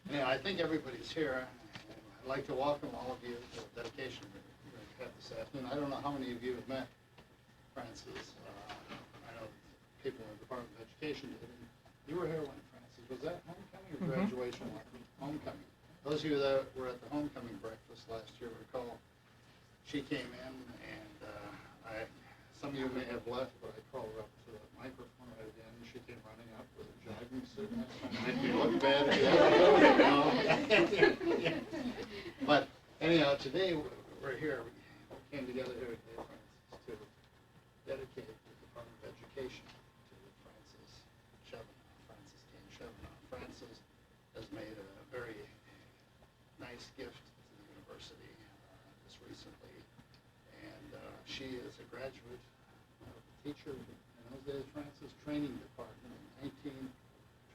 Yeah, I think everybody's here. I'd like to welcome all of you to the dedication we have this afternoon. I don't know how many of you have met Francis. I know people in the Department of Education did. And you were here when Francis, was that homecoming or graduation? Homecoming. Those of you that were at the homecoming breakfast last year recall she came in and some of you may have left, but I called her up to the microphone right again. She came running up with a jogging suit and made me look bad again. But anyhow, today we're here. We came together here today, Francis, to dedicate the Department of Education to Francis Kain Shevenaugh. Francis has made a very nice gift to the university just recently, and she is a graduate of the teacher in those days, Francis, training department in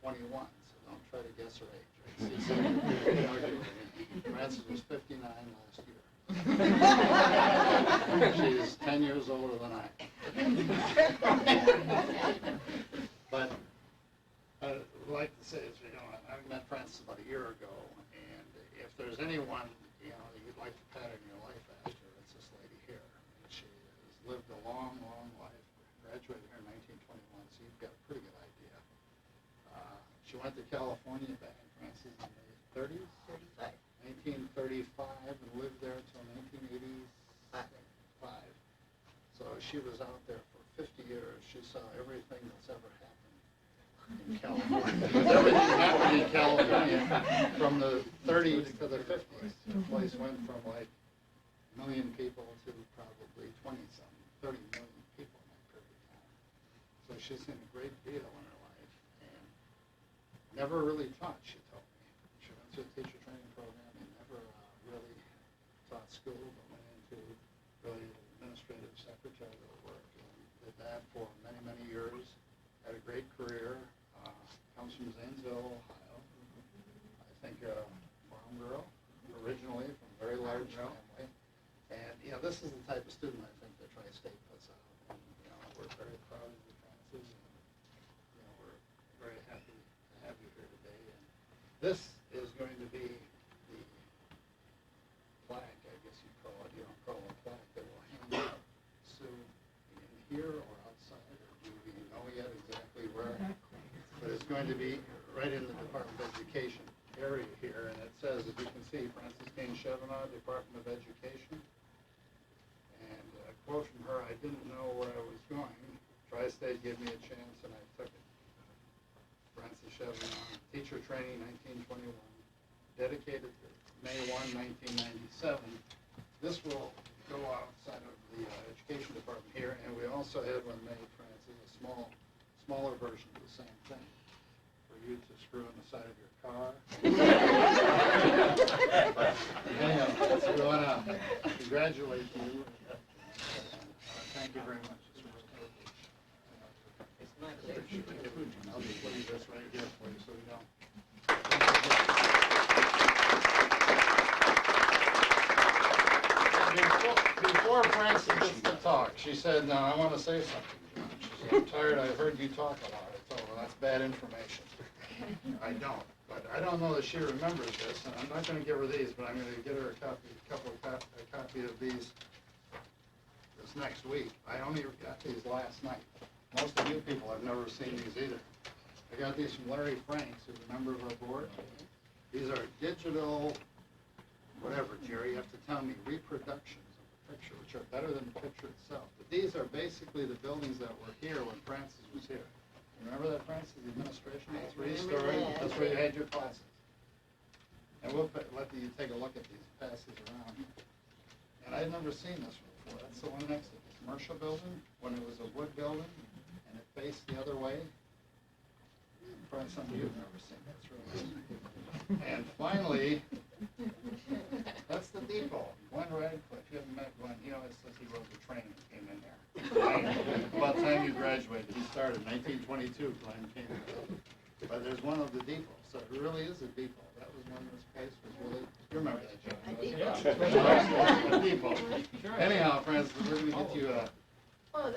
1921. So don't try to guess her age. Right? Francis was 59 last year. She's 10 years older than I am. But I'd like to say, as you know, I met Francis about a year ago, and if there's anyone that you'd like to pattern your life after, it's this lady here. She has lived a long, long life. Graduated here in 1921, so you've got a pretty good idea. She went to California back in Francis in the 30s? 1935, and lived there until 1985. So she was out there for 50 years. She saw everything that's ever happened in California. Everything happened in California from the 30s to the 50s. The place went from like a million people to probably 20-something, 30 million people in that period of time. So she's seen a great deal in her life, and never really taught, she told me. She went to a teacher training program and never really taught school, but went into really administrative secretarial work and did that for many, many years. Had a great career. Comes from Zanesville, Ohio. I think a farm girl, originally from a very large family. And this is the type of student I think that Tri-State puts out. And, we're very proud of you, Francis, and we're very happy to have you here today. And this is going to be the plaque, I guess you call it. You don't call it a plaque that will hang out soon in here or outside, or do we know yet exactly where? But it's going to be right in the Department of Education area here, and it says, as you can see, Francis Kain Shevenaugh, Department of Education. And a quote from her, I didn't know where I was going. Tri-State gave me a chance, and I took it. Francis Shevenaugh, teacher training, 1921, dedicated to May 1, 1997. This will go outside of the Education Department here, and we also had one made, Francis, a smaller version of the same thing for you to screw on the side of your car. Anyhow, so we want to congratulate you. Thank you very much. It's my pleasure. I'll just leave this right here for you so we know. Before Francis gets to talk, she said, "No, I want to say something, John." She said, "I'm tired. I've heard you talk a lot." I told her, "Well, that's bad information." I don't, but I don't know that she remembers this, and I'm not going to give her these, but I'm going to get her a copy of these this next week. I only got these last night. Most of you people have never seen these either. I got these from Larry Franks, who's a member of our board. These are digital, whatever, Jerry, you have to tell me, reproductions of the picture, which are better than the picture itself. But these are basically the buildings that were here when Francis was here. Remember that, Francis, the administration? It's 3-story. That's where you had your classes. And we'll let you take a look at these, pass these around. And I'd never seen this one before. That's the one next to the commercial building, when it was a wood building, and it faced the other way. Probably some of you have never seen that. It's really nice. And finally, that's the depot. Glenn Radcliffe. You haven't met Glenn. It says he rode the train and came in there. About the time you graduated, he started in 1922. Glenn came in. But there's one of the depots. So it really is a depot. That was when this place was really. You remember that, John? A depot. Anyhow, friends, we're going to get you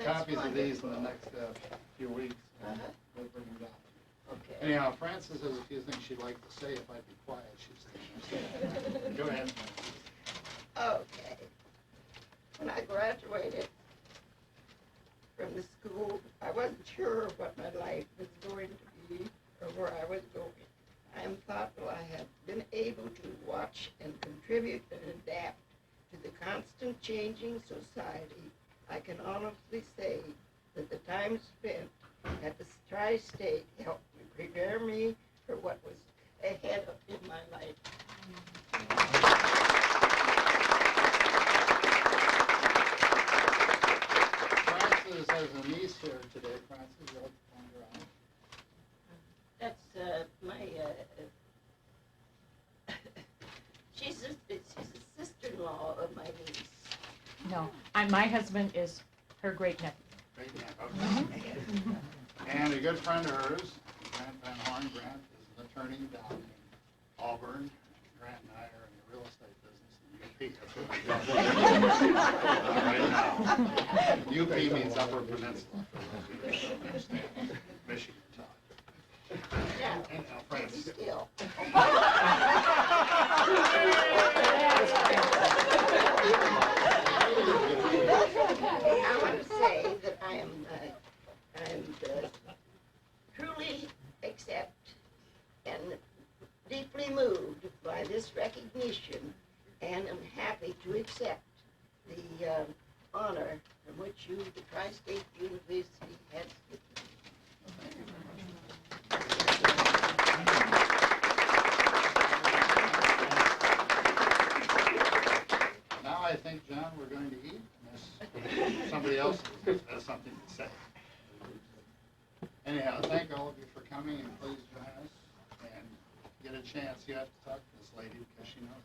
copies of these in the next few weeks. And we'll bring them down. Okay. Anyhow, Frances has a few things she'd like to say. If I'd be quiet, she'd say. Go ahead. Okay. When I graduated from the school, I wasn't sure what my life was going to be or where I was going. I am thoughtful I have been able to watch and contribute and adapt to the constant changing society. I can honestly say that the time spent at the Tri-State helped me prepare me for what was ahead in my life. Frances has a niece here today. Frances, you'll find her out. That's my, she's a sister-in-law of my niece. No, my husband is her great nephew. Great, yeah, okay. And a good friend of hers, Grant Van Horn. Grant is an attorney down in Auburn. Grant and I are in the real estate business in UP. That's what we're doing right now. UP means Upper Peninsula, for those of you who don't understand Michigan talk. Yeah, And now Frances. still. I want to say that I am truly accept and deeply moved by this recognition, and am happy to accept the honor from which you, the Tri-State University, has given me. Thank you very much. Now I think, John, we're going to eat unless somebody else has something to say. Anyhow, thank all of you for coming, and please join us and get a chance. You have to talk to this lady because she knows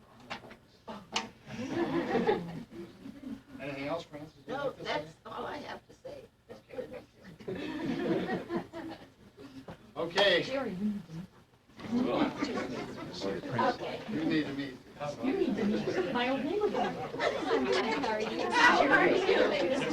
all the things. Anything else, Frances? you'd No, like to say? that's all I have to say. Okay, Jerry, you need Okay. you need to meet. to meet my old neighbor. How are you?